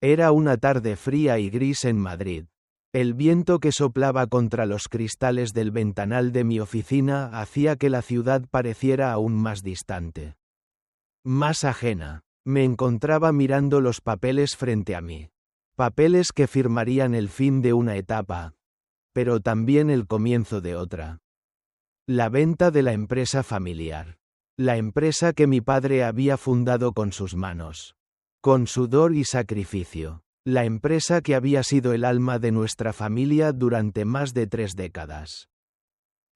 Era una tarde fría y gris en Madrid. El viento que soplaba contra los cristales del ventanal de mi oficina hacía que la ciudad pareciera aún más distante. Más ajena. Me encontraba mirando los papeles frente a mí. Papeles que firmarían el fin de una etapa, pero también el comienzo de otra. La venta de la empresa familiar. La empresa que mi padre había fundado con sus manos. Con sudor y sacrificio. La empresa que había sido el alma de nuestra familia durante más de 3 décadas.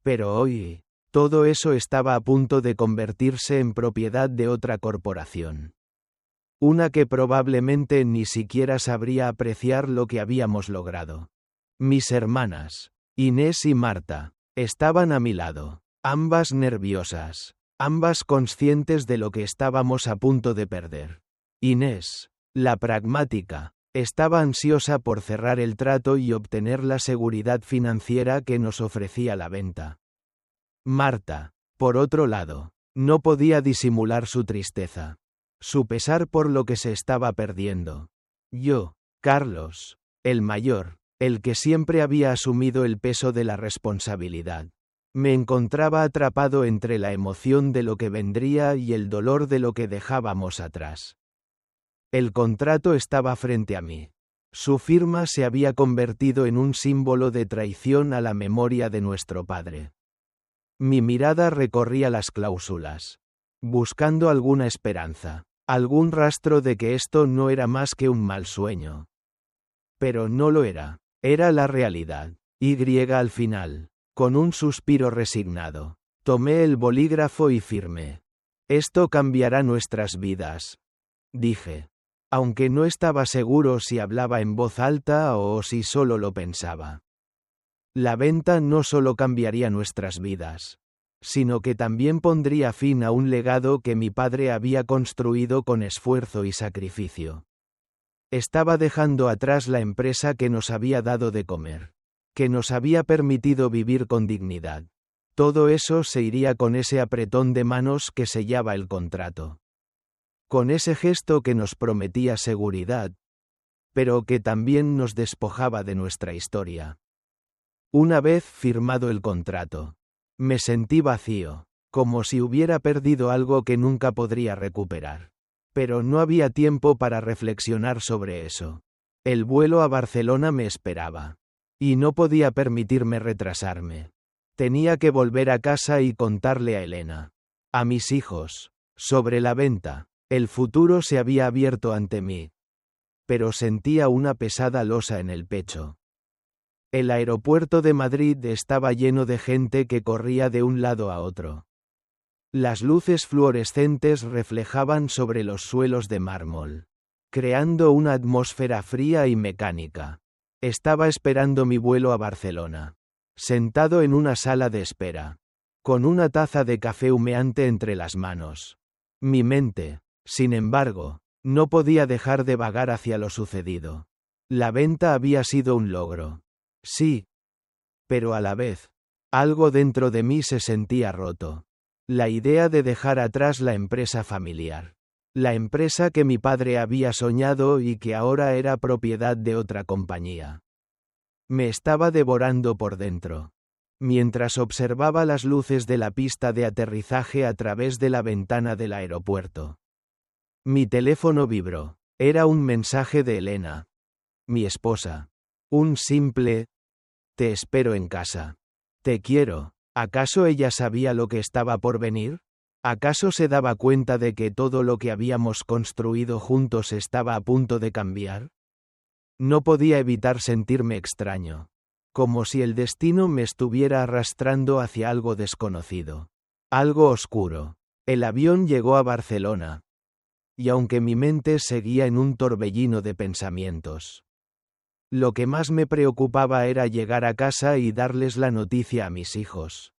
Pero hoy, todo eso estaba a punto de convertirse en propiedad de otra corporación. Una que probablemente ni siquiera sabría apreciar lo que habíamos logrado. Mis hermanas, Inés y Marta, estaban a mi lado, ambas nerviosas, ambas conscientes de lo que estábamos a punto de perder. Inés, la pragmática, estaba ansiosa por cerrar el trato y obtener la seguridad financiera que nos ofrecía la venta. Marta, por otro lado, no podía disimular su tristeza, su pesar por lo que se estaba perdiendo. Yo, Carlos, el mayor, el que siempre había asumido el peso de la responsabilidad, me encontraba atrapado entre la emoción de lo que vendría y el dolor de lo que dejábamos atrás. El contrato estaba frente a mí. Su firma se había convertido en un símbolo de traición a la memoria de nuestro padre. Mi mirada recorría las cláusulas, buscando alguna esperanza, algún rastro de que esto no era más que un mal sueño. Pero no lo era, era la realidad. Al final, con un suspiro resignado, tomé el bolígrafo y firmé. Esto cambiará nuestras vidas, dije, aunque no estaba seguro si hablaba en voz alta o si solo lo pensaba. La venta no solo cambiaría nuestras vidas, sino que también pondría fin a un legado que mi padre había construido con esfuerzo y sacrificio. Estaba dejando atrás la empresa que nos había dado de comer, que nos había permitido vivir con dignidad. Todo eso se iría con ese apretón de manos que sellaba el contrato. Con ese gesto que nos prometía seguridad, pero que también nos despojaba de nuestra historia. Una vez firmado el contrato, me sentí vacío, como si hubiera perdido algo que nunca podría recuperar. Pero no había tiempo para reflexionar sobre eso. El vuelo a Barcelona me esperaba. Y no podía permitirme retrasarme. Tenía que volver a casa y contarle a Elena, a mis hijos, sobre la venta. El futuro se había abierto ante mí. Pero sentía una pesada losa en el pecho. El aeropuerto de Madrid estaba lleno de gente que corría de un lado a otro. Las luces fluorescentes reflejaban sobre los suelos de mármol, creando una atmósfera fría y mecánica. Estaba esperando mi vuelo a Barcelona, sentado en una sala de espera, con una taza de café humeante entre las manos. Mi mente, sin embargo, no podía dejar de vagar hacia lo sucedido. La venta había sido un logro. Sí. Pero a la vez, algo dentro de mí se sentía roto. La idea de dejar atrás la empresa familiar. La empresa que mi padre había soñado y que ahora era propiedad de otra compañía. Me estaba devorando por dentro. Mientras observaba las luces de la pista de aterrizaje a través de la ventana del aeropuerto. Mi teléfono vibró. Era un mensaje de Elena, mi esposa. Un simple: te espero en casa. Te quiero. ¿Acaso ella sabía lo que estaba por venir? ¿Acaso se daba cuenta de que todo lo que habíamos construido juntos estaba a punto de cambiar? No podía evitar sentirme extraño, como si el destino me estuviera arrastrando hacia algo desconocido, algo oscuro. El avión llegó a Barcelona, y aunque mi mente seguía en un torbellino de pensamientos, lo que más me preocupaba era llegar a casa y darles la noticia a mis hijos.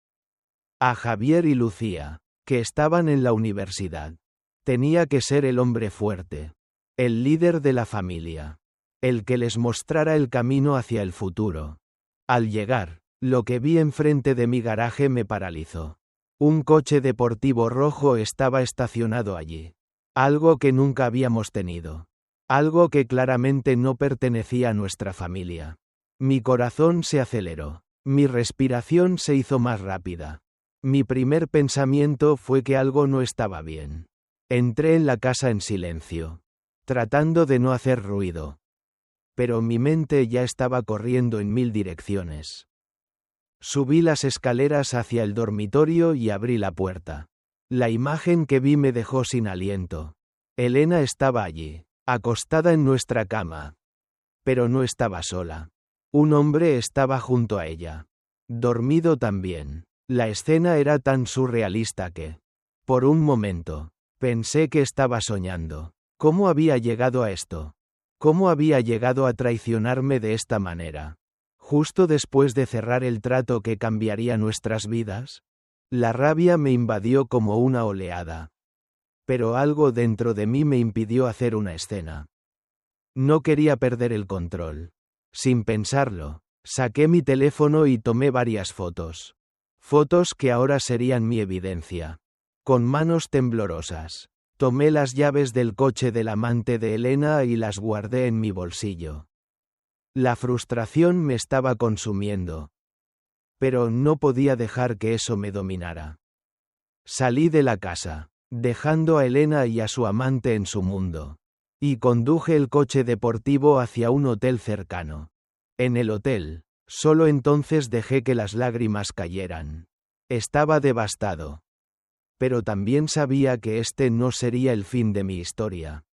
A Javier y Lucía, que estaban en la universidad. Tenía que ser el hombre fuerte, el líder de la familia, el que les mostrara el camino hacia el futuro. Al llegar, lo que vi enfrente de mi garaje me paralizó. Un coche deportivo rojo estaba estacionado allí. Algo que nunca habíamos tenido. Algo que claramente no pertenecía a nuestra familia. Mi corazón se aceleró. Mi respiración se hizo más rápida. Mi primer pensamiento fue que algo no estaba bien. Entré en la casa en silencio, tratando de no hacer ruido. Pero mi mente ya estaba corriendo en 1000 direcciones. Subí las escaleras hacia el dormitorio y abrí la puerta. La imagen que vi me dejó sin aliento. Elena estaba allí, acostada en nuestra cama. Pero no estaba sola. Un hombre estaba junto a ella. Dormido también. La escena era tan surrealista que, por un momento, pensé que estaba soñando. ¿Cómo había llegado a esto? ¿Cómo había llegado a traicionarme de esta manera? Justo después de cerrar el trato que cambiaría nuestras vidas, la rabia me invadió como una oleada. Pero algo dentro de mí me impidió hacer una escena. No quería perder el control. Sin pensarlo, saqué mi teléfono y tomé varias fotos. Fotos que ahora serían mi evidencia. Con manos temblorosas, tomé las llaves del coche del amante de Elena y las guardé en mi bolsillo. La frustración me estaba consumiendo. Pero no podía dejar que eso me dominara. Salí de la casa, dejando a Elena y a su amante en su mundo. Y conduje el coche deportivo hacia un hotel cercano. En el hotel, solo entonces dejé que las lágrimas cayeran. Estaba devastado. Pero también sabía que este no sería el fin de mi historia.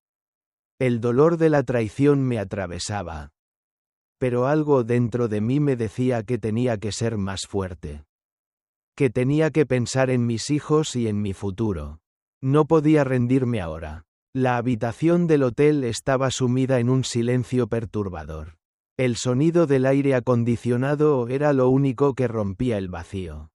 El dolor de la traición me atravesaba. Pero algo dentro de mí me decía que tenía que ser más fuerte. Que tenía que pensar en mis hijos y en mi futuro. No podía rendirme ahora. La habitación del hotel estaba sumida en un silencio perturbador. El sonido del aire acondicionado era lo único que rompía el vacío.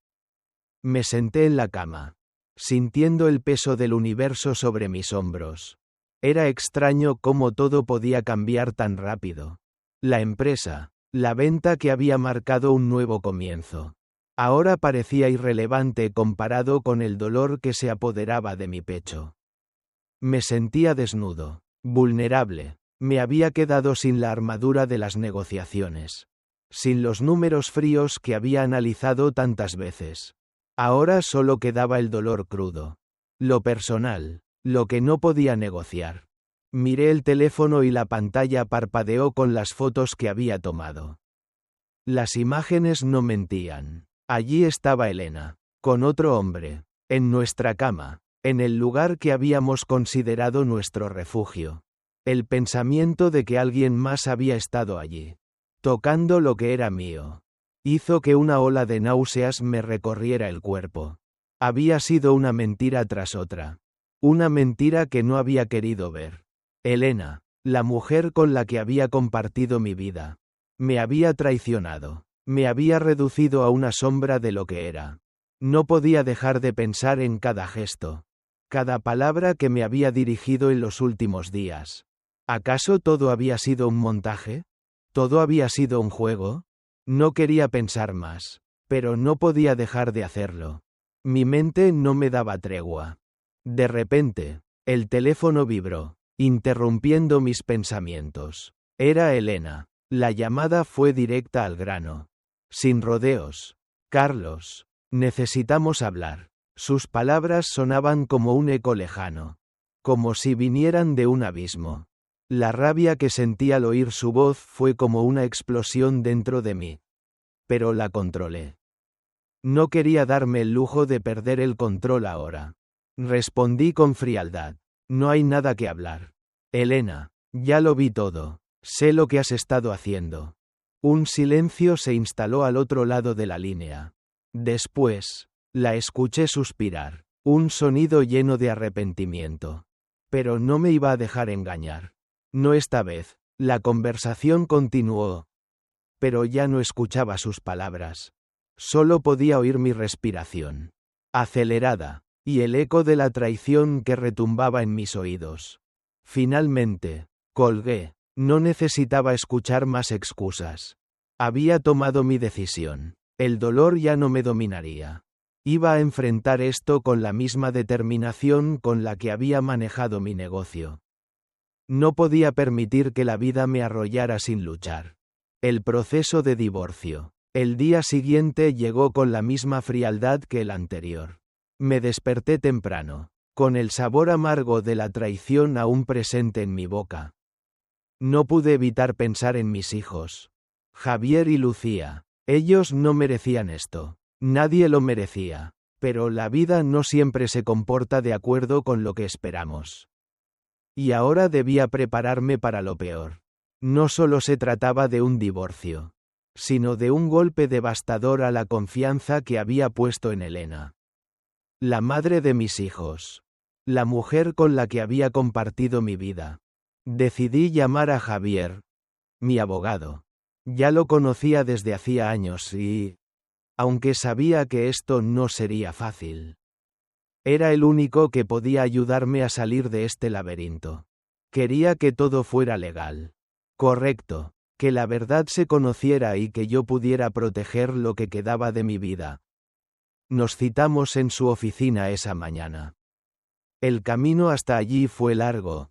Me senté en la cama, sintiendo el peso del universo sobre mis hombros. Era extraño cómo todo podía cambiar tan rápido. La empresa, la venta que había marcado un nuevo comienzo. Ahora parecía irrelevante comparado con el dolor que se apoderaba de mi pecho. Me sentía desnudo, vulnerable. Me había quedado sin la armadura de las negociaciones. Sin los números fríos que había analizado tantas veces. Ahora solo quedaba el dolor crudo. Lo personal, lo que no podía negociar. Miré el teléfono y la pantalla parpadeó con las fotos que había tomado. Las imágenes no mentían. Allí estaba Elena, con otro hombre, en nuestra cama, en el lugar que habíamos considerado nuestro refugio. El pensamiento de que alguien más había estado allí, tocando lo que era mío, hizo que una ola de náuseas me recorriera el cuerpo. Había sido una mentira tras otra. Una mentira que no había querido ver. Elena, la mujer con la que había compartido mi vida, me había traicionado. Me había reducido a una sombra de lo que era. No podía dejar de pensar en cada gesto, cada palabra que me había dirigido en los últimos días. ¿Acaso todo había sido un montaje? ¿Todo había sido un juego? No quería pensar más, pero no podía dejar de hacerlo. Mi mente no me daba tregua. De repente, el teléfono vibró, interrumpiendo mis pensamientos. Era Elena. La llamada fue directa al grano. Sin rodeos. Carlos, necesitamos hablar. Sus palabras sonaban como un eco lejano. Como si vinieran de un abismo. La rabia que sentí al oír su voz fue como una explosión dentro de mí. Pero la controlé. No quería darme el lujo de perder el control ahora. Respondí con frialdad. No hay nada que hablar. Elena, ya lo vi todo. Sé lo que has estado haciendo. Un silencio se instaló al otro lado de la línea. Después, la escuché suspirar, un sonido lleno de arrepentimiento. Pero no me iba a dejar engañar. No esta vez. La conversación continuó. Pero ya no escuchaba sus palabras. Solo podía oír mi respiración, acelerada, y el eco de la traición que retumbaba en mis oídos. Finalmente, colgué. No necesitaba escuchar más excusas. Había tomado mi decisión. El dolor ya no me dominaría. Iba a enfrentar esto con la misma determinación con la que había manejado mi negocio. No podía permitir que la vida me arrollara sin luchar. El proceso de divorcio. El día siguiente llegó con la misma frialdad que el anterior. Me desperté temprano, con el sabor amargo de la traición aún presente en mi boca. No pude evitar pensar en mis hijos. Javier y Lucía. Ellos no merecían esto. Nadie lo merecía. Pero la vida no siempre se comporta de acuerdo con lo que esperamos. Y ahora debía prepararme para lo peor. No solo se trataba de un divorcio, sino de un golpe devastador a la confianza que había puesto en Elena. La madre de mis hijos. La mujer con la que había compartido mi vida. Decidí llamar a Javier, mi abogado. Ya lo conocía desde hacía años y, aunque sabía que esto no sería fácil, era el único que podía ayudarme a salir de este laberinto. Quería que todo fuera legal. Correcto, que la verdad se conociera y que yo pudiera proteger lo que quedaba de mi vida. Nos citamos en su oficina esa mañana. El camino hasta allí fue largo,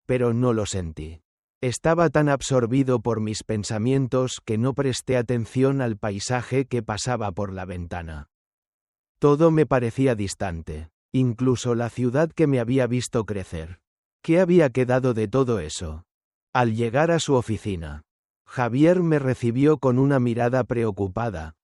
pero no lo sentí. Estaba tan absorbido por mis pensamientos que no presté atención al paisaje que pasaba por la ventana. Todo me parecía distante, incluso la ciudad que me había visto crecer. ¿Qué había quedado de todo eso? Al llegar a su oficina, Javier me recibió con una mirada preocupada,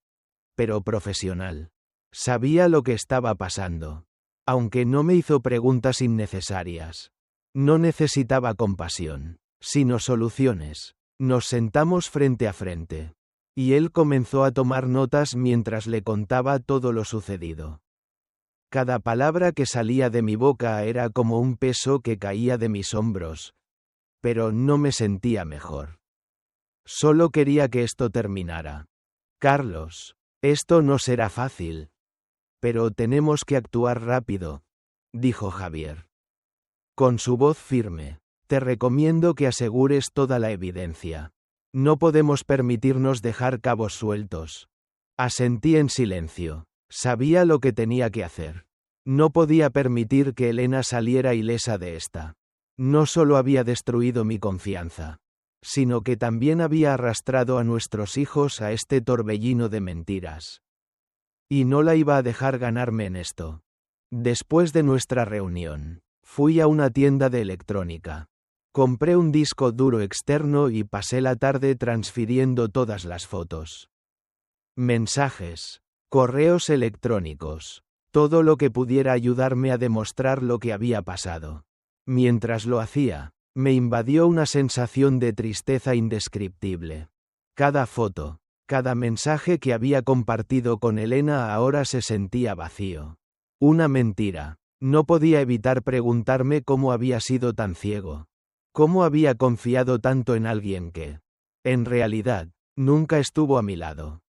pero profesional. Sabía lo que estaba pasando, aunque no me hizo preguntas innecesarias. No necesitaba compasión, sino soluciones. Nos sentamos frente a frente, y él comenzó a tomar notas mientras le contaba todo lo sucedido. Cada palabra que salía de mi boca era como un peso que caía de mis hombros, pero no me sentía mejor. Solo quería que esto terminara. Carlos, esto no será fácil. Pero tenemos que actuar rápido, dijo Javier. Con su voz firme, te recomiendo que asegures toda la evidencia. No podemos permitirnos dejar cabos sueltos. Asentí en silencio. Sabía lo que tenía que hacer. No podía permitir que Elena saliera ilesa de esta. No solo había destruido mi confianza, sino que también había arrastrado a nuestros hijos a este torbellino de mentiras. Y no la iba a dejar ganarme en esto. Después de nuestra reunión, fui a una tienda de electrónica. Compré un disco duro externo y pasé la tarde transfiriendo todas las fotos. Mensajes, correos electrónicos, todo lo que pudiera ayudarme a demostrar lo que había pasado. Mientras lo hacía, me invadió una sensación de tristeza indescriptible. Cada foto, cada mensaje que había compartido con Elena ahora se sentía vacío. Una mentira. No podía evitar preguntarme cómo había sido tan ciego. Cómo había confiado tanto en alguien que, en realidad, nunca estuvo a mi lado.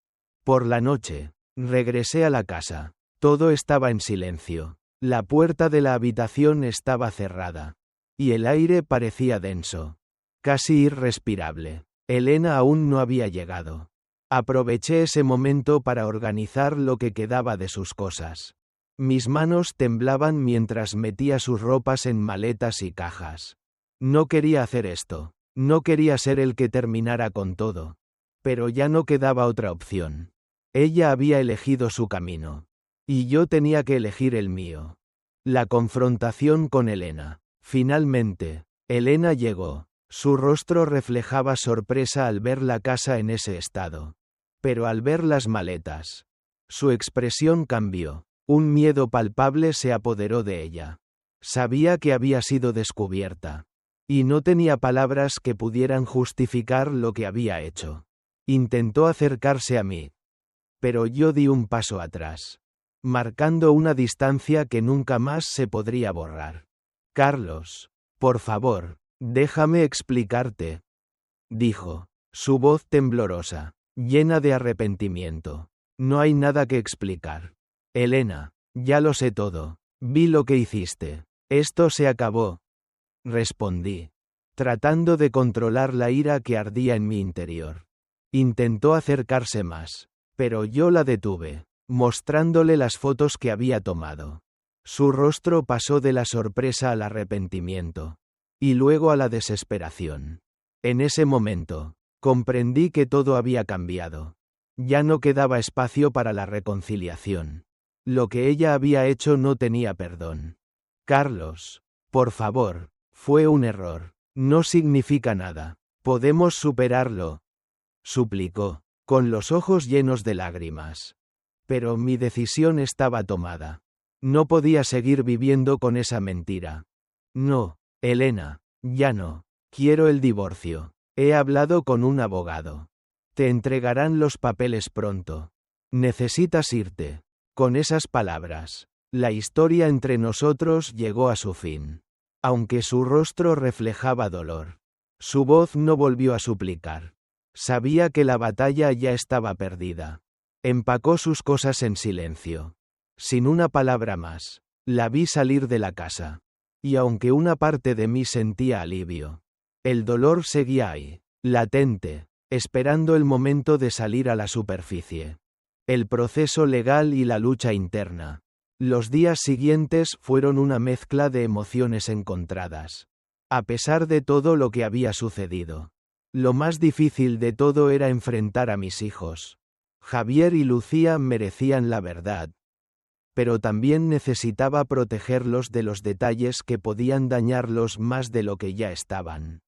Por la noche, regresé a la casa. Todo estaba en silencio. La puerta de la habitación estaba cerrada. Y el aire parecía denso. Casi irrespirable. Elena aún no había llegado. Aproveché ese momento para organizar lo que quedaba de sus cosas. Mis manos temblaban mientras metía sus ropas en maletas y cajas. No quería hacer esto. No quería ser el que terminara con todo. Pero ya no quedaba otra opción. Ella había elegido su camino. Y yo tenía que elegir el mío. La confrontación con Elena. Finalmente, Elena llegó. Su rostro reflejaba sorpresa al ver la casa en ese estado. Pero al ver las maletas, su expresión cambió. Un miedo palpable se apoderó de ella. Sabía que había sido descubierta. Y no tenía palabras que pudieran justificar lo que había hecho. Intentó acercarse a mí. Pero yo di un paso atrás, marcando una distancia que nunca más se podría borrar. Carlos, por favor, déjame explicarte, dijo, su voz temblorosa, llena de arrepentimiento. No hay nada que explicar. Elena, ya lo sé todo. Vi lo que hiciste. Esto se acabó. Respondí, tratando de controlar la ira que ardía en mi interior. Intentó acercarse más, pero yo la detuve, mostrándole las fotos que había tomado. Su rostro pasó de la sorpresa al arrepentimiento. y luego a la desesperación. En ese momento, comprendí que todo había cambiado. Ya no quedaba espacio para la reconciliación. Lo que ella había hecho no tenía perdón. Carlos, por favor, fue un error. No significa nada. Podemos superarlo, suplicó, con los ojos llenos de lágrimas. Pero mi decisión estaba tomada. No podía seguir viviendo con esa mentira. No, Elena, ya no. Quiero el divorcio. He hablado con un abogado. Te entregarán los papeles pronto. Necesitas irte. Con esas palabras, la historia entre nosotros llegó a su fin. Aunque su rostro reflejaba dolor, su voz no volvió a suplicar. Sabía que la batalla ya estaba perdida. Empacó sus cosas en silencio. Sin una palabra más, la vi salir de la casa. Y aunque una parte de mí sentía alivio, el dolor seguía ahí, latente, esperando el momento de salir a la superficie. El proceso legal y la lucha interna. Los días siguientes fueron una mezcla de emociones encontradas. A pesar de todo lo que había sucedido, lo más difícil de todo era enfrentar a mis hijos. Javier y Lucía merecían la verdad, pero también necesitaba protegerlos de los detalles que podían dañarlos más de lo que ya estaban.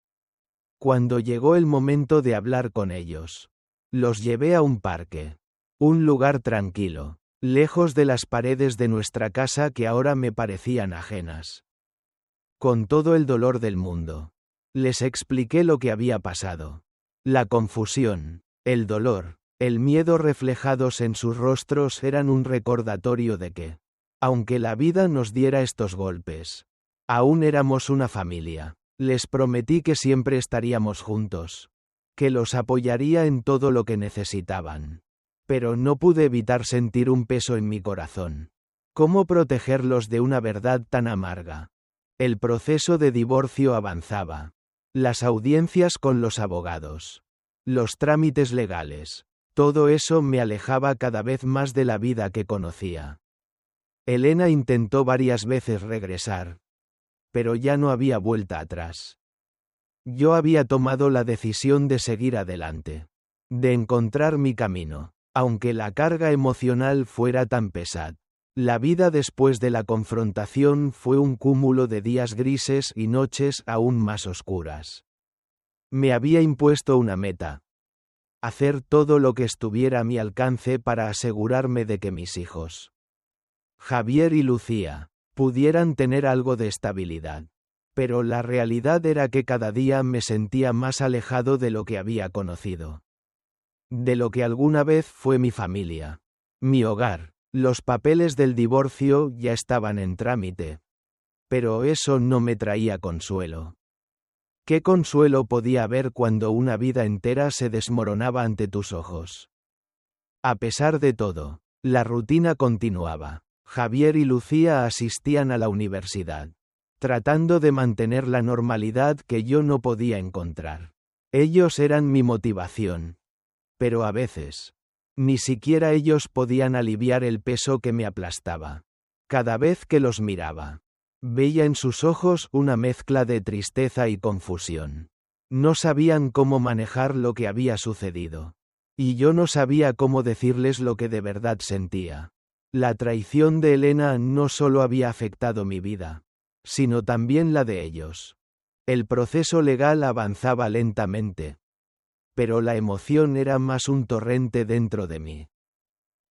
Cuando llegó el momento de hablar con ellos, los llevé a un parque, un lugar tranquilo, lejos de las paredes de nuestra casa que ahora me parecían ajenas. Con todo el dolor del mundo, les expliqué lo que había pasado. La confusión, el dolor, el miedo reflejados en sus rostros eran un recordatorio de que, aunque la vida nos diera estos golpes, aún éramos una familia. Les prometí que siempre estaríamos juntos, que los apoyaría en todo lo que necesitaban. Pero no pude evitar sentir un peso en mi corazón. ¿Cómo protegerlos de una verdad tan amarga? El proceso de divorcio avanzaba. Las audiencias con los abogados. Los trámites legales. Todo eso me alejaba cada vez más de la vida que conocía. Elena intentó varias veces regresar, pero ya no había vuelta atrás. Yo había tomado la decisión de seguir adelante, de encontrar mi camino, aunque la carga emocional fuera tan pesada. La vida después de la confrontación fue un cúmulo de días grises y noches aún más oscuras. Me había impuesto una meta: hacer todo lo que estuviera a mi alcance para asegurarme de que mis hijos, Javier y Lucía, pudieran tener algo de estabilidad. Pero la realidad era que cada día me sentía más alejado de lo que había conocido. De lo que alguna vez fue mi familia, mi hogar. Los papeles del divorcio ya estaban en trámite. Pero eso no me traía consuelo. ¿Qué consuelo podía haber cuando una vida entera se desmoronaba ante tus ojos? A pesar de todo, la rutina continuaba. Javier y Lucía asistían a la universidad, tratando de mantener la normalidad que yo no podía encontrar. Ellos eran mi motivación. Pero a veces, ni siquiera ellos podían aliviar el peso que me aplastaba. Cada vez que los miraba, veía en sus ojos una mezcla de tristeza y confusión. No sabían cómo manejar lo que había sucedido. Y yo no sabía cómo decirles lo que de verdad sentía. La traición de Elena no solo había afectado mi vida, sino también la de ellos. El proceso legal avanzaba lentamente, pero la emoción era más un torrente dentro de mí.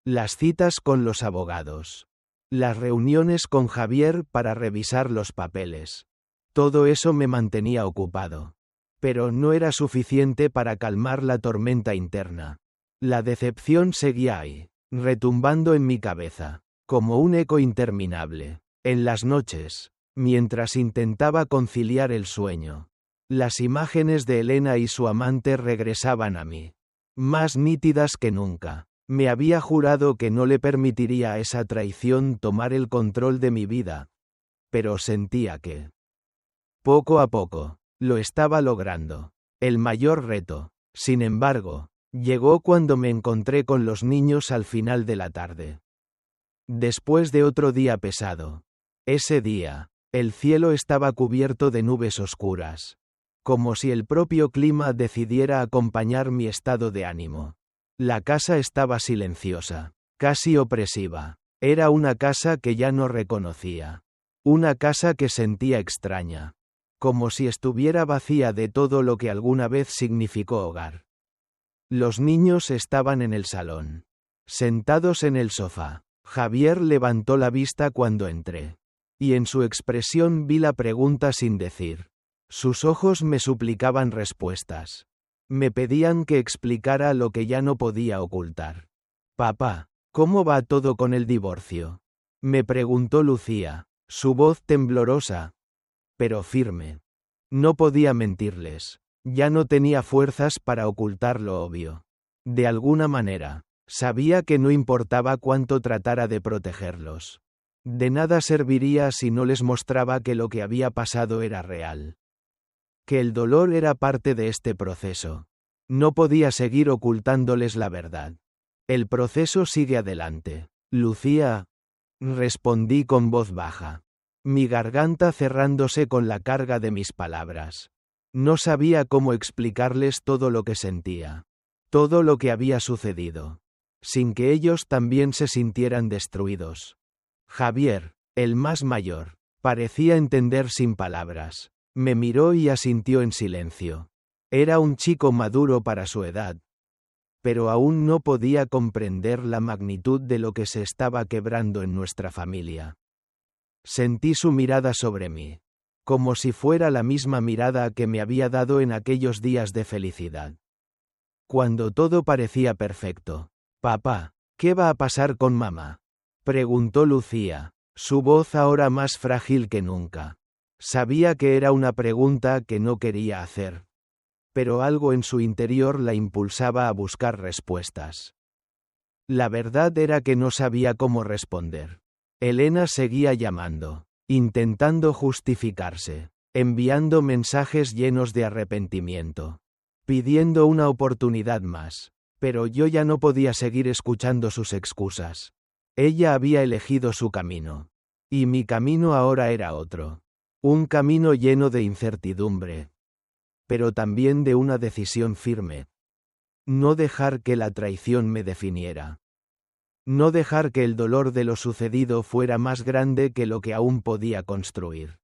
Las citas con los abogados. Las reuniones con Javier para revisar los papeles. Todo eso me mantenía ocupado. Pero no era suficiente para calmar la tormenta interna. La decepción seguía ahí, retumbando en mi cabeza, como un eco interminable. En las noches, mientras intentaba conciliar el sueño, las imágenes de Elena y su amante regresaban a mí, más nítidas que nunca. Me había jurado que no le permitiría a esa traición tomar el control de mi vida, pero sentía que, poco a poco, lo estaba logrando. El mayor reto, sin embargo, llegó cuando me encontré con los niños al final de la tarde. Después de otro día pesado. Ese día, El cielo estaba cubierto de nubes oscuras. Como si el propio clima decidiera acompañar mi estado de ánimo. La casa estaba silenciosa, casi opresiva. Era una casa que ya no reconocía. Una casa que sentía extraña. Como si estuviera vacía de todo lo que alguna vez significó hogar. Los niños estaban en el salón. Sentados en el sofá. Javier levantó la vista cuando entré. Y en su expresión vi la pregunta sin decir. Sus ojos me suplicaban respuestas. Me pedían que explicara lo que ya no podía ocultar. Papá, ¿cómo va todo con el divorcio? Me preguntó Lucía, su voz temblorosa, pero firme. No podía mentirles. Ya no tenía fuerzas para ocultar lo obvio. De alguna manera, sabía que no importaba cuánto tratara de protegerlos. De nada serviría si no les mostraba que lo que había pasado era real. Que el dolor era parte de este proceso. No podía seguir ocultándoles la verdad. El proceso sigue adelante. Lucía, respondí con voz baja. Mi garganta cerrándose con la carga de mis palabras. No sabía cómo explicarles todo lo que sentía. Todo lo que había sucedido. Sin que ellos también se sintieran destruidos. Javier, el más mayor, parecía entender sin palabras. Me miró y asintió en silencio. Era un chico maduro para su edad. Pero aún no podía comprender la magnitud de lo que se estaba quebrando en nuestra familia. Sentí su mirada sobre mí. Como si fuera la misma mirada que me había dado en aquellos días de felicidad. Cuando todo parecía perfecto. Papá, ¿qué va a pasar con mamá? Preguntó Lucía, su voz ahora más frágil que nunca. Sabía que era una pregunta que no quería hacer. Pero algo en su interior la impulsaba a buscar respuestas. La verdad era que no sabía cómo responder. Elena seguía llamando, intentando justificarse, enviando mensajes llenos de arrepentimiento, pidiendo una oportunidad más, pero yo ya no podía seguir escuchando sus excusas. Ella había elegido su camino. Y mi camino ahora era otro. Un camino lleno de incertidumbre. Pero también de una decisión firme. No dejar que la traición me definiera. No dejar que el dolor de lo sucedido fuera más grande que lo que aún podía construir.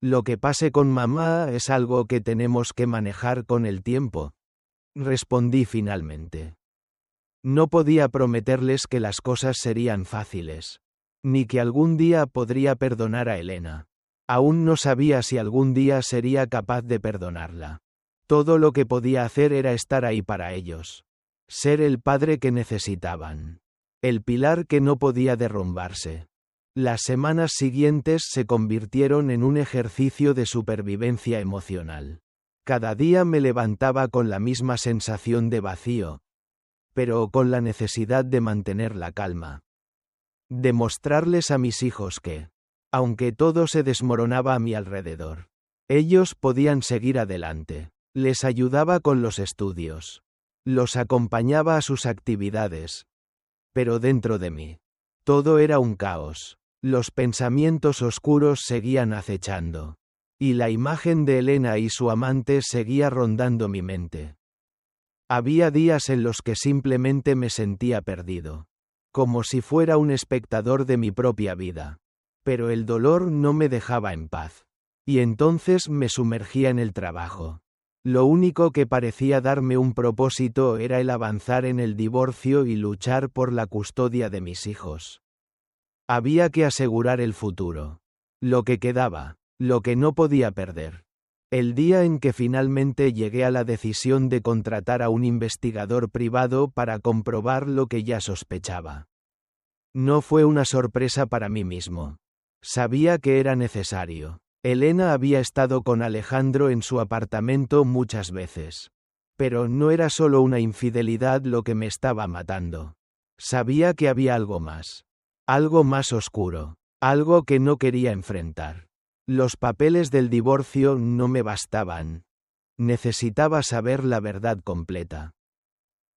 Lo que pase con mamá es algo que tenemos que manejar con el tiempo. Respondí finalmente. No podía prometerles que las cosas serían fáciles. Ni que algún día podría perdonar a Elena. Aún no sabía si algún día sería capaz de perdonarla. Todo lo que podía hacer era estar ahí para ellos. Ser el padre que necesitaban. El pilar que no podía derrumbarse. Las semanas siguientes se convirtieron en un ejercicio de supervivencia emocional. Cada día me levantaba con la misma sensación de vacío, pero con la necesidad de mantener la calma. Demostrarles a mis hijos que, aunque todo se desmoronaba a mi alrededor, ellos podían seguir adelante. Les ayudaba con los estudios. Los acompañaba a sus actividades. Pero dentro de mí, todo era un caos. Los pensamientos oscuros seguían acechando. Y la imagen de Elena y su amante seguía rondando mi mente. Había días en los que simplemente me sentía perdido. Como si fuera un espectador de mi propia vida. Pero el dolor no me dejaba en paz. Y entonces me sumergía en el trabajo. Lo único que parecía darme un propósito era el avanzar en el divorcio y luchar por la custodia de mis hijos. Había que asegurar el futuro. Lo que quedaba, lo que no podía perder. El día en que finalmente llegué a la decisión de contratar a un investigador privado para comprobar lo que ya sospechaba. No fue una sorpresa para mí mismo. Sabía que era necesario. Elena había estado con Alejandro en su apartamento muchas veces. Pero no era solo una infidelidad lo que me estaba matando. Sabía que había algo más. Algo más oscuro. Algo que no quería enfrentar. Los papeles del divorcio no me bastaban. Necesitaba saber la verdad completa.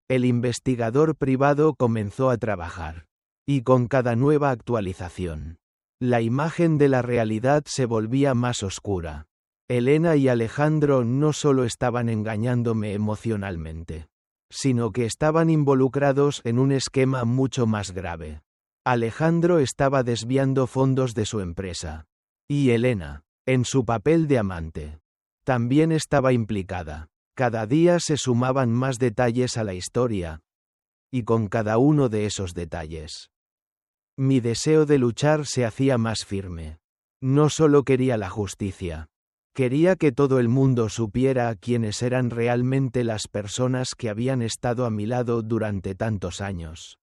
El investigador privado comenzó a trabajar. Y con cada nueva actualización, La imagen de la realidad se volvía más oscura. Elena y Alejandro no solo estaban engañándome emocionalmente, sino que estaban involucrados en un esquema mucho más grave. Alejandro estaba desviando fondos de su empresa. Y Elena, en su papel de amante, también estaba implicada. Cada día se sumaban más detalles a la historia. Y con cada uno de esos detalles, mi deseo de luchar se hacía más firme. No solo quería la justicia. Quería que todo el mundo supiera quiénes eran realmente las personas que habían estado a mi lado durante tantos años.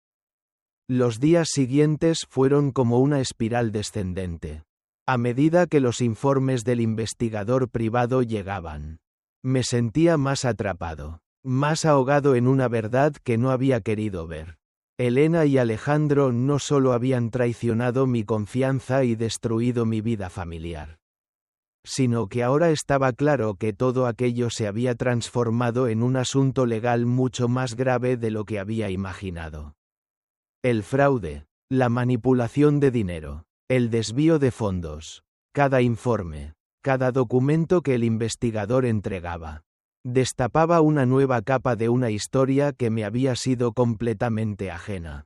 Los días siguientes fueron como una espiral descendente. A medida que los informes del investigador privado llegaban, me sentía más atrapado, más ahogado en una verdad que no había querido ver. Elena y Alejandro no solo habían traicionado mi confianza y destruido mi vida familiar, sino que ahora estaba claro que todo aquello se había transformado en un asunto legal mucho más grave de lo que había imaginado. El fraude, la manipulación de dinero, el desvío de fondos, cada informe, cada documento que el investigador entregaba, destapaba una nueva capa de una historia que me había sido completamente ajena.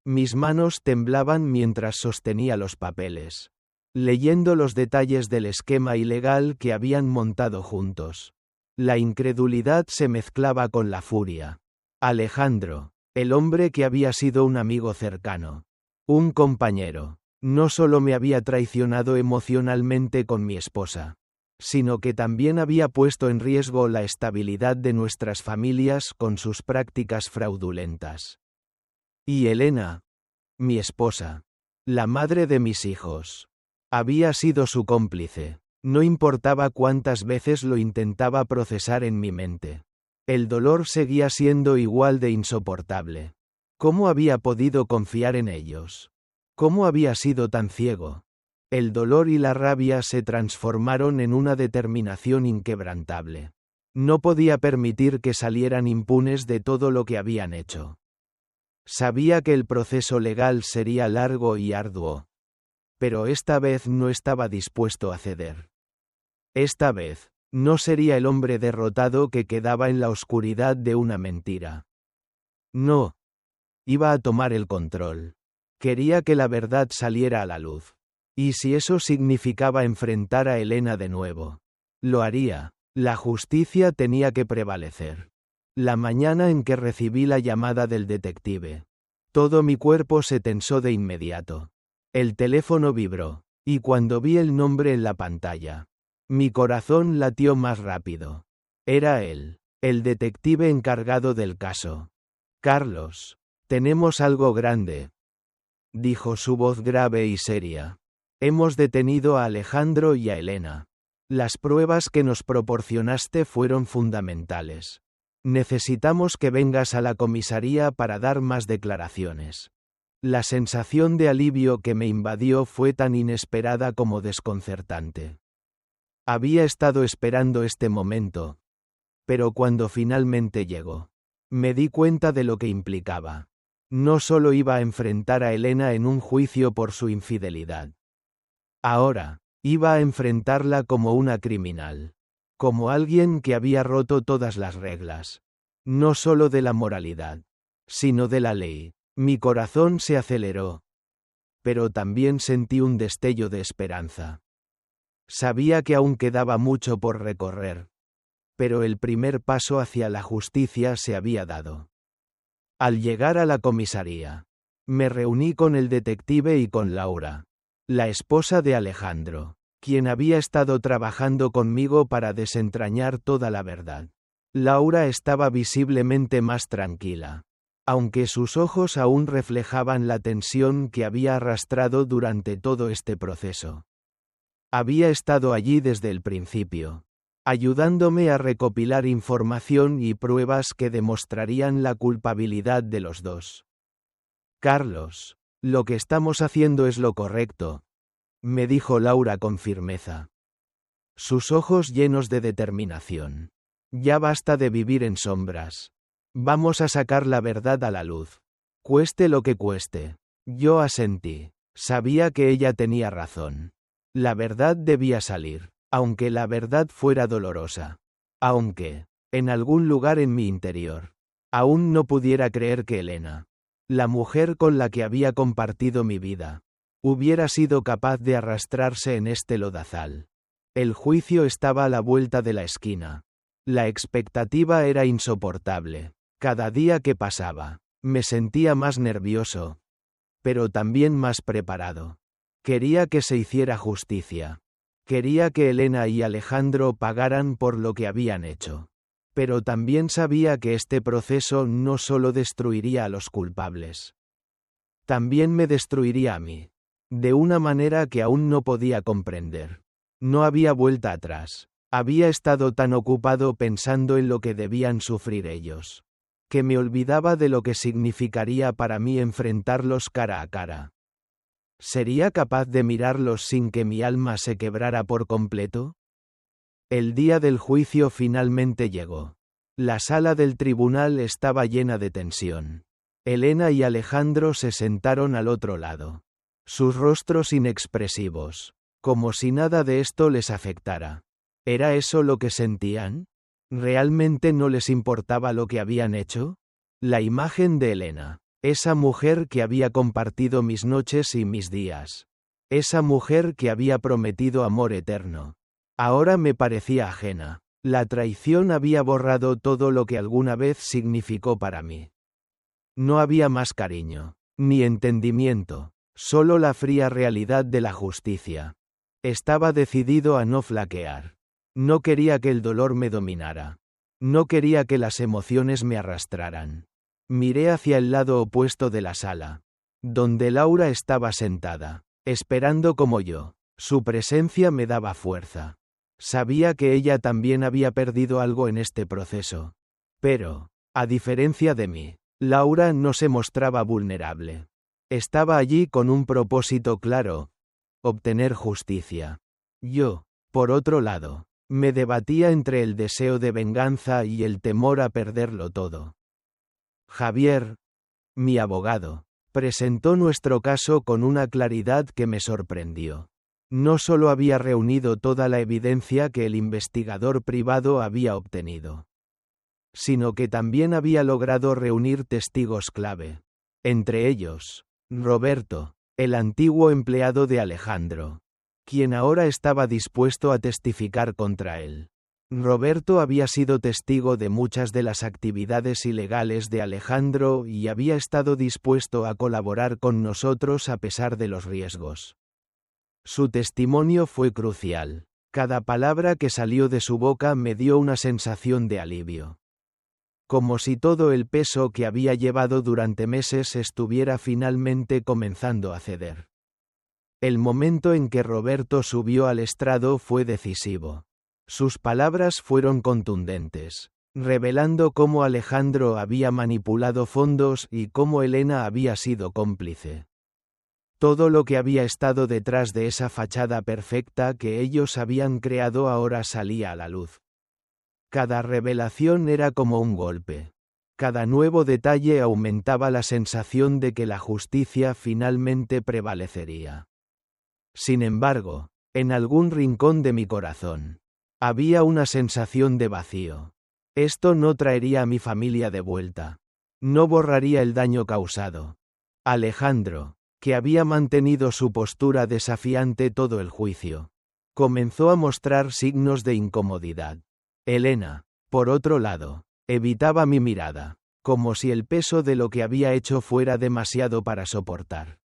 Mis manos temblaban mientras sostenía los papeles, leyendo los detalles del esquema ilegal que habían montado juntos. La incredulidad se mezclaba con la furia. Alejandro, el hombre que había sido un amigo cercano, un compañero, no solo me había traicionado emocionalmente con mi esposa, sino que también había puesto en riesgo la estabilidad de nuestras familias con sus prácticas fraudulentas. Y Elena, mi esposa, la madre de mis hijos, había sido su cómplice. No importaba cuántas veces lo intentaba procesar en mi mente. El dolor seguía siendo igual de insoportable. ¿Cómo había podido confiar en ellos? ¿Cómo había sido tan ciego? El dolor y la rabia se transformaron en una determinación inquebrantable. No podía permitir que salieran impunes de todo lo que habían hecho. Sabía que el proceso legal sería largo y arduo, pero esta vez no estaba dispuesto a ceder. Esta vez, no sería el hombre derrotado que quedaba en la oscuridad de una mentira. No. Iba a tomar el control. Quería que la verdad saliera a la luz. Y si eso significaba enfrentar a Elena de nuevo, lo haría. La justicia tenía que prevalecer. La mañana en que recibí la llamada del detective, todo mi cuerpo se tensó de inmediato. El teléfono vibró, y cuando vi el nombre en la pantalla, mi corazón latió más rápido. Era él, el detective encargado del caso. Carlos, tenemos algo grande, dijo su voz grave y seria. Hemos detenido a Alejandro y a Elena. Las pruebas que nos proporcionaste fueron fundamentales. Necesitamos que vengas a la comisaría para dar más declaraciones. La sensación de alivio que me invadió fue tan inesperada como desconcertante. Había estado esperando este momento, pero cuando finalmente llegó, me di cuenta de lo que implicaba. No solo iba a enfrentar a Elena en un juicio por su infidelidad. Ahora, iba a enfrentarla como una criminal, como alguien que había roto todas las reglas, no solo de la moralidad, sino de la ley. Mi corazón se aceleró, pero también sentí un destello de esperanza. Sabía que aún quedaba mucho por recorrer, pero el primer paso hacia la justicia se había dado. Al llegar a la comisaría, me reuní con el detective y con Laura, la esposa de Alejandro, quien había estado trabajando conmigo para desentrañar toda la verdad. Laura estaba visiblemente más tranquila, aunque sus ojos aún reflejaban la tensión que había arrastrado durante todo este proceso. Había estado allí desde el principio, ayudándome a recopilar información y pruebas que demostrarían la culpabilidad de los dos. Carlos, lo que estamos haciendo es lo correcto, me dijo Laura con firmeza, sus ojos llenos de determinación. Ya basta de vivir en sombras. Vamos a sacar la verdad a la luz. Cueste lo que cueste. Yo asentí. Sabía que ella tenía razón. La verdad debía salir, aunque la verdad fuera dolorosa. Aunque, en algún lugar en mi interior, aún no pudiera creer que Elena, la mujer con la que había compartido mi vida, hubiera sido capaz de arrastrarse en este lodazal. El juicio estaba a la vuelta de la esquina. La expectativa era insoportable. Cada día que pasaba, me sentía más nervioso, pero también más preparado. Quería que se hiciera justicia. Quería que Elena y Alejandro pagaran por lo que habían hecho. Pero también sabía que este proceso no solo destruiría a los culpables. También me destruiría a mí. De una manera que aún no podía comprender. No había vuelta atrás. Había estado tan ocupado pensando en lo que debían sufrir ellos, que me olvidaba de lo que significaría para mí enfrentarlos cara a cara. ¿Sería capaz de mirarlos sin que mi alma se quebrara por completo? El día del juicio finalmente llegó. La sala del tribunal estaba llena de tensión. Elena y Alejandro se sentaron al otro lado. Sus rostros inexpresivos, como si nada de esto les afectara. ¿Era eso lo que sentían? ¿Realmente no les importaba lo que habían hecho? La imagen de Elena, esa mujer que había compartido mis noches y mis días, esa mujer que había prometido amor eterno, ahora me parecía ajena. La traición había borrado todo lo que alguna vez significó para mí. No había más cariño, ni entendimiento, solo la fría realidad de la justicia. Estaba decidido a no flaquear. No quería que el dolor me dominara. No quería que las emociones me arrastraran. Miré hacia el lado opuesto de la sala, donde Laura estaba sentada, esperando como yo. Su presencia me daba fuerza. Sabía que ella también había perdido algo en este proceso. Pero, a diferencia de mí, Laura no se mostraba vulnerable. Estaba allí con un propósito claro: obtener justicia. Yo, por otro lado, me debatía entre el deseo de venganza y el temor a perderlo todo. Javier, mi abogado, presentó nuestro caso con una claridad que me sorprendió. No solo había reunido toda la evidencia que el investigador privado había obtenido, sino que también había logrado reunir testigos clave. Entre ellos, Roberto, el antiguo empleado de Alejandro, quien ahora estaba dispuesto a testificar contra él. Roberto había sido testigo de muchas de las actividades ilegales de Alejandro y había estado dispuesto a colaborar con nosotros a pesar de los riesgos. Su testimonio fue crucial. Cada palabra que salió de su boca me dio una sensación de alivio. Como si todo el peso que había llevado durante meses estuviera finalmente comenzando a ceder. El momento en que Roberto subió al estrado fue decisivo. Sus palabras fueron contundentes, revelando cómo Alejandro había manipulado fondos y cómo Elena había sido cómplice. Todo lo que había estado detrás de esa fachada perfecta que ellos habían creado ahora salía a la luz. Cada revelación era como un golpe. Cada nuevo detalle aumentaba la sensación de que la justicia finalmente prevalecería. Sin embargo, en algún rincón de mi corazón, había una sensación de vacío. Esto no traería a mi familia de vuelta. No borraría el daño causado. Alejandro, que había mantenido su postura desafiante todo el juicio, comenzó a mostrar signos de incomodidad. Elena, por otro lado, evitaba mi mirada, como si el peso de lo que había hecho fuera demasiado para soportar.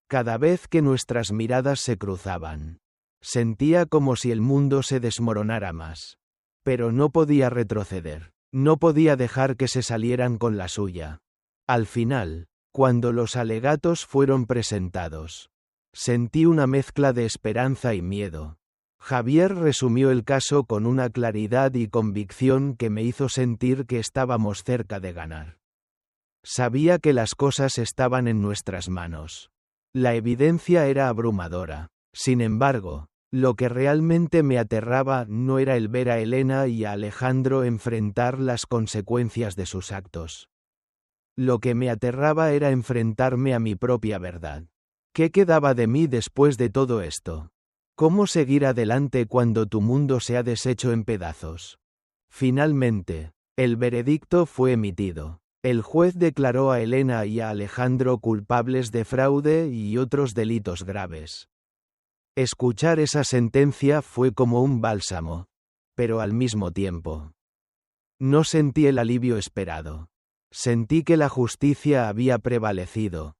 Cada vez que nuestras miradas se cruzaban, sentía como si el mundo se desmoronara más. Pero no podía retroceder, no podía dejar que se salieran con la suya. Al final, cuando los alegatos fueron presentados, sentí una mezcla de esperanza y miedo. Javier resumió el caso con una claridad y convicción que me hizo sentir que estábamos cerca de ganar. Sabía que las cosas estaban en nuestras manos. La evidencia era abrumadora. Sin embargo, lo que realmente me aterraba no era el ver a Elena y a Alejandro enfrentar las consecuencias de sus actos. Lo que me aterraba era enfrentarme a mi propia verdad. ¿Qué quedaba de mí después de todo esto? ¿Cómo seguir adelante cuando tu mundo se ha deshecho en pedazos? Finalmente, el veredicto fue emitido. El juez declaró a Elena y a Alejandro culpables de fraude y otros delitos graves. Escuchar esa sentencia fue como un bálsamo, pero al mismo tiempo, no sentí el alivio esperado. Sentí que la justicia había prevalecido.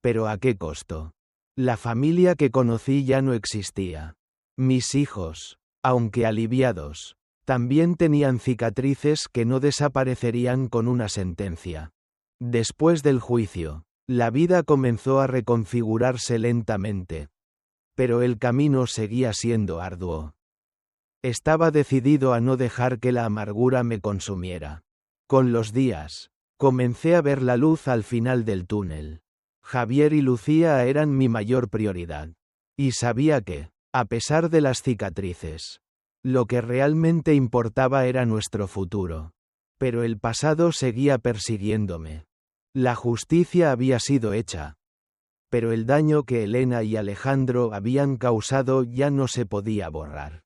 Pero ¿a qué costo? La familia que conocí ya no existía. Mis hijos, aunque aliviados, también tenían cicatrices que no desaparecerían con una sentencia. Después del juicio, la vida comenzó a reconfigurarse lentamente. Pero el camino seguía siendo arduo. Estaba decidido a no dejar que la amargura me consumiera. Con los días, comencé a ver la luz al final del túnel. Javier y Lucía eran mi mayor prioridad. Y sabía que, a pesar de las cicatrices, lo que realmente importaba era nuestro futuro. Pero el pasado seguía persiguiéndome. La justicia había sido hecha. Pero el daño que Elena y Alejandro habían causado ya no se podía borrar.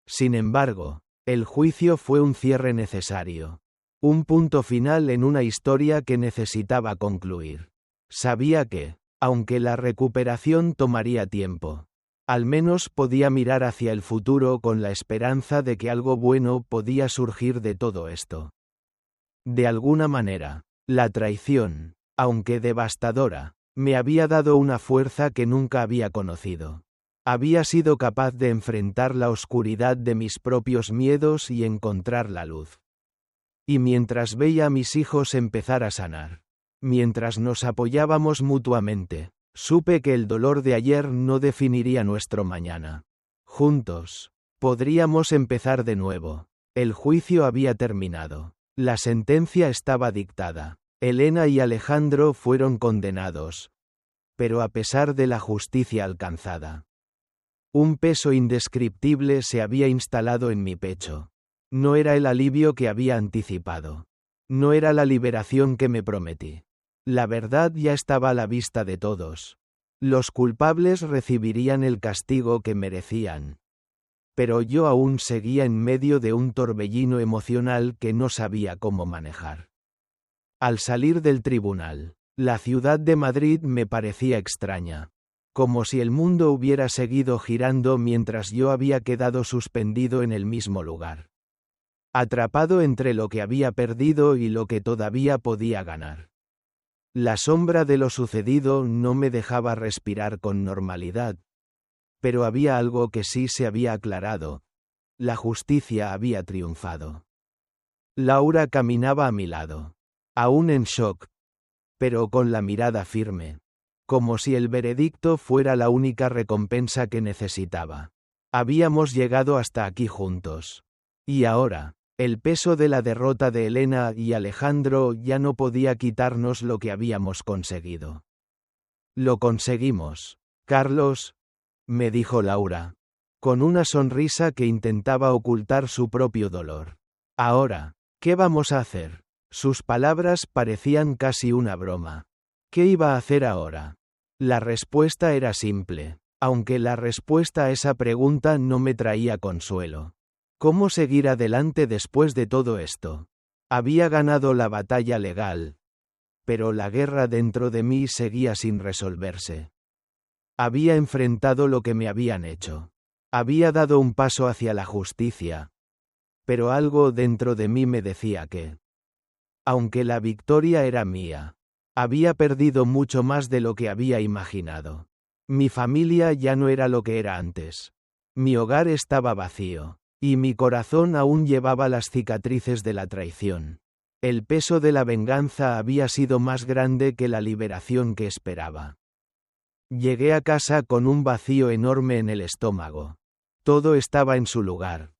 Sin embargo, el juicio fue un cierre necesario. Un punto final en una historia que necesitaba concluir. Sabía que, aunque la recuperación tomaría tiempo, al menos podía mirar hacia el futuro con la esperanza de que algo bueno podía surgir de todo esto. De alguna manera, la traición, aunque devastadora, me había dado una fuerza que nunca había conocido. Había sido capaz de enfrentar la oscuridad de mis propios miedos y encontrar la luz. Y mientras veía a mis hijos empezar a sanar, mientras nos apoyábamos mutuamente, supe que el dolor de ayer no definiría nuestro mañana. Juntos, podríamos empezar de nuevo. El juicio había terminado. La sentencia estaba dictada. Elena y Alejandro fueron condenados. Pero a pesar de la justicia alcanzada, un peso indescriptible se había instalado en mi pecho. No era el alivio que había anticipado. No era la liberación que me prometí. La verdad ya estaba a la vista de todos. Los culpables recibirían el castigo que merecían. Pero yo aún seguía en medio de un torbellino emocional que no sabía cómo manejar. Al salir del tribunal, la ciudad de Madrid me parecía extraña. Como si el mundo hubiera seguido girando mientras yo había quedado suspendido en el mismo lugar. Atrapado entre lo que había perdido y lo que todavía podía ganar. La sombra de lo sucedido no me dejaba respirar con normalidad. Pero había algo que sí se había aclarado. La justicia había triunfado. Laura caminaba a mi lado. Aún en shock. Pero con la mirada firme. Como si el veredicto fuera la única recompensa que necesitaba. Habíamos llegado hasta aquí juntos. Y ahora, el peso de la derrota de Elena y Alejandro ya no podía quitarnos lo que habíamos conseguido. Lo conseguimos, Carlos, me dijo Laura, con una sonrisa que intentaba ocultar su propio dolor. Ahora, ¿qué vamos a hacer? Sus palabras parecían casi una broma. ¿Qué iba a hacer ahora? La respuesta era simple, aunque la respuesta a esa pregunta no me traía consuelo. ¿Cómo seguir adelante después de todo esto? Había ganado la batalla legal. Pero la guerra dentro de mí seguía sin resolverse. Había enfrentado lo que me habían hecho. Había dado un paso hacia la justicia. Pero algo dentro de mí me decía que, aunque la victoria era mía, había perdido mucho más de lo que había imaginado. Mi familia ya no era lo que era antes. Mi hogar estaba vacío. Y mi corazón aún llevaba las cicatrices de la traición. El peso de la venganza había sido más grande que la liberación que esperaba. Llegué a casa con un vacío enorme en el estómago. Todo estaba en su lugar.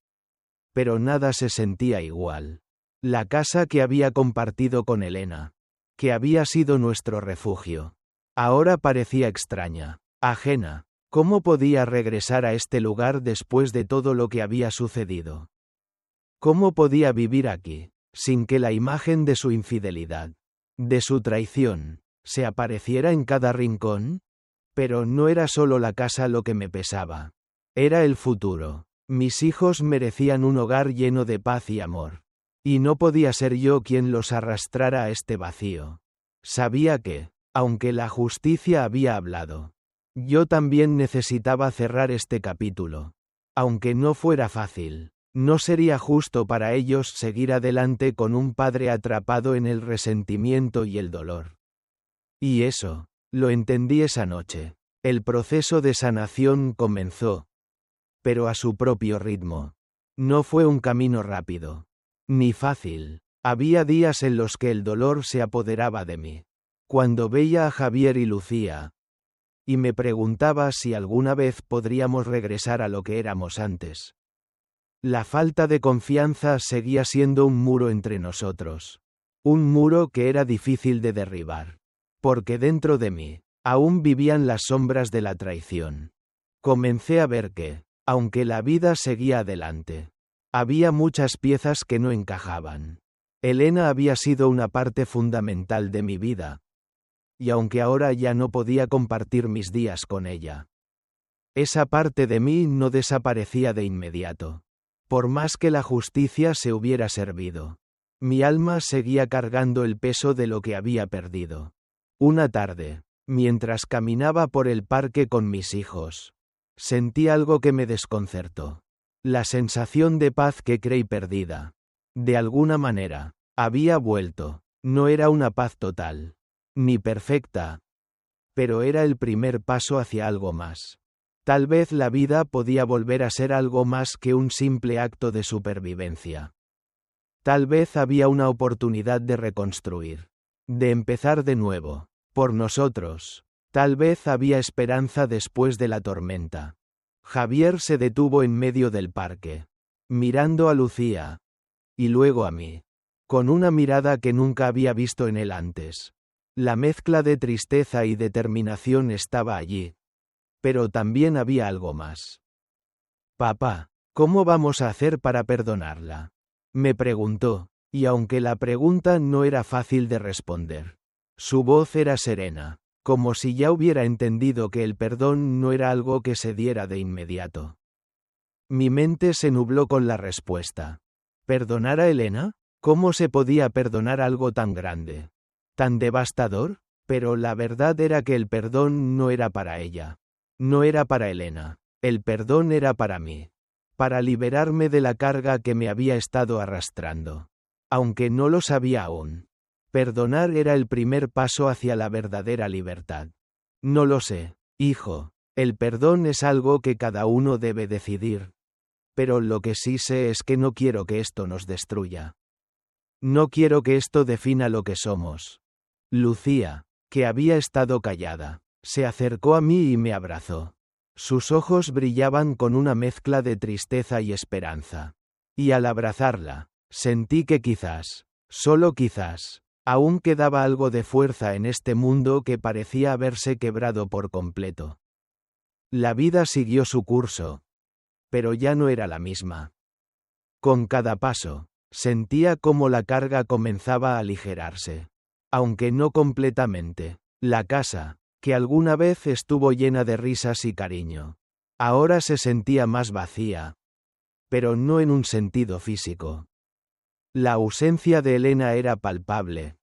Pero nada se sentía igual. La casa que había compartido con Elena, que había sido nuestro refugio, ahora parecía extraña, ajena. ¿Cómo podía regresar a este lugar después de todo lo que había sucedido? ¿Cómo podía vivir aquí, sin que la imagen de su infidelidad, de su traición, se apareciera en cada rincón? Pero no era solo la casa lo que me pesaba. Era el futuro. Mis hijos merecían un hogar lleno de paz y amor. Y no podía ser yo quien los arrastrara a este vacío. Sabía que, aunque la justicia había hablado, yo también necesitaba cerrar este capítulo. Aunque no fuera fácil, no sería justo para ellos seguir adelante con un padre atrapado en el resentimiento y el dolor. Y eso, lo entendí esa noche. El proceso de sanación comenzó, pero a su propio ritmo. No fue un camino rápido, ni fácil. Había días en los que el dolor se apoderaba de mí. Cuando veía a Javier y Lucía, y me preguntaba si alguna vez podríamos regresar a lo que éramos antes. La falta de confianza seguía siendo un muro entre nosotros. Un muro que era difícil de derribar. Porque dentro de mí, aún vivían las sombras de la traición. Comencé a ver que, aunque la vida seguía adelante, había muchas piezas que no encajaban. Elena había sido una parte fundamental de mi vida. Y aunque ahora ya no podía compartir mis días con ella, esa parte de mí no desaparecía de inmediato. Por más que la justicia se hubiera servido, mi alma seguía cargando el peso de lo que había perdido. Una tarde, mientras caminaba por el parque con mis hijos, sentí algo que me desconcertó. La sensación de paz que creí perdida. De alguna manera, había vuelto. No era una paz total, ni perfecta, pero era el primer paso hacia algo más. Tal vez la vida podía volver a ser algo más que un simple acto de supervivencia. Tal vez había una oportunidad de reconstruir, de empezar de nuevo, por nosotros. Tal vez había esperanza después de la tormenta. Javier se detuvo en medio del parque, mirando a Lucía, y luego a mí, con una mirada que nunca había visto en él antes. La mezcla de tristeza y determinación estaba allí. Pero también había algo más. Papá, ¿cómo vamos a hacer para perdonarla?, me preguntó, y aunque la pregunta no era fácil de responder, su voz era serena, como si ya hubiera entendido que el perdón no era algo que se diera de inmediato. Mi mente se nubló con la respuesta. ¿Perdonar a Elena? ¿Cómo se podía perdonar algo tan grande? ¿Tan devastador? Pero la verdad era que el perdón no era para ella. No era para Elena. El perdón era para mí. Para liberarme de la carga que me había estado arrastrando. Aunque no lo sabía aún. Perdonar era el primer paso hacia la verdadera libertad. No lo sé, hijo. El perdón es algo que cada uno debe decidir. Pero lo que sí sé es que no quiero que esto nos destruya. No quiero que esto defina lo que somos. Lucía, que había estado callada, se acercó a mí y me abrazó. Sus ojos brillaban con una mezcla de tristeza y esperanza. Y al abrazarla, sentí que quizás, solo quizás, aún quedaba algo de fuerza en este mundo que parecía haberse quebrado por completo. La vida siguió su curso. Pero ya no era la misma. Con cada paso, sentía cómo la carga comenzaba a aligerarse. Aunque no completamente. La casa, que alguna vez estuvo llena de risas y cariño, ahora se sentía más vacía. Pero no en un sentido físico. La ausencia de Elena era palpable.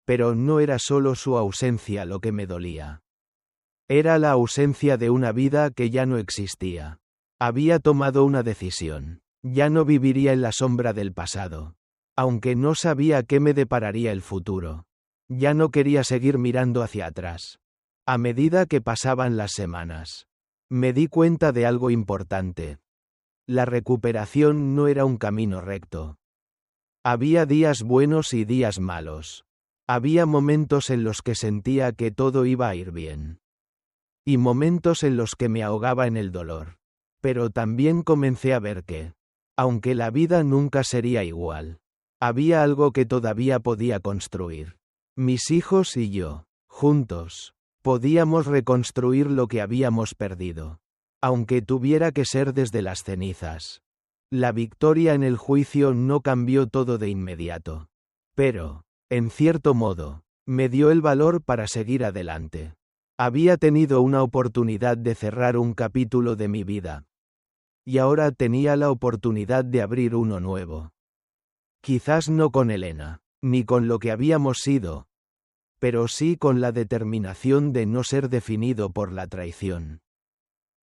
Pero no era solo su ausencia lo que me dolía. Era la ausencia de una vida que ya no existía. Había tomado una decisión. Ya no viviría en la sombra del pasado. Aunque no sabía qué me depararía el futuro. Ya no quería seguir mirando hacia atrás. A medida que pasaban las semanas, me di cuenta de algo importante. La recuperación no era un camino recto. Había días buenos y días malos. Había momentos en los que sentía que todo iba a ir bien. Y momentos en los que me ahogaba en el dolor. Pero también comencé a ver que, aunque la vida nunca sería igual, había algo que todavía podía construir. Mis hijos y yo, juntos, podíamos reconstruir lo que habíamos perdido. Aunque tuviera que ser desde las cenizas. La victoria en el juicio no cambió todo de inmediato. Pero, en cierto modo, me dio el valor para seguir adelante. Había tenido una oportunidad de cerrar un capítulo de mi vida. Y ahora tenía la oportunidad de abrir uno nuevo. Quizás no con Elena, ni con lo que habíamos sido, pero sí con la determinación de no ser definido por la traición.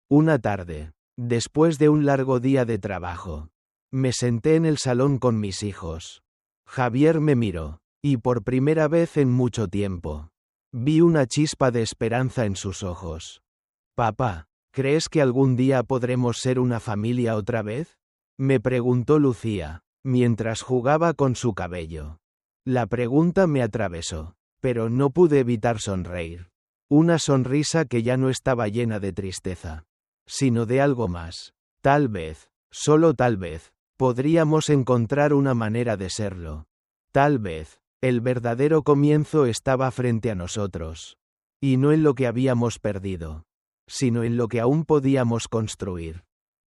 Una tarde, después de un largo día de trabajo, me senté en el salón con mis hijos. Javier me miró, y por primera vez en mucho tiempo, vi una chispa de esperanza en sus ojos. Papá, ¿crees que algún día podremos ser una familia otra vez? Me preguntó Lucía, mientras jugaba con su cabello. La pregunta me atravesó, pero no pude evitar sonreír. Una sonrisa que ya no estaba llena de tristeza, sino de algo más. Tal vez, solo tal vez, podríamos encontrar una manera de serlo. Tal vez, el verdadero comienzo estaba frente a nosotros. Y no en lo que habíamos perdido, sino en lo que aún podíamos construir.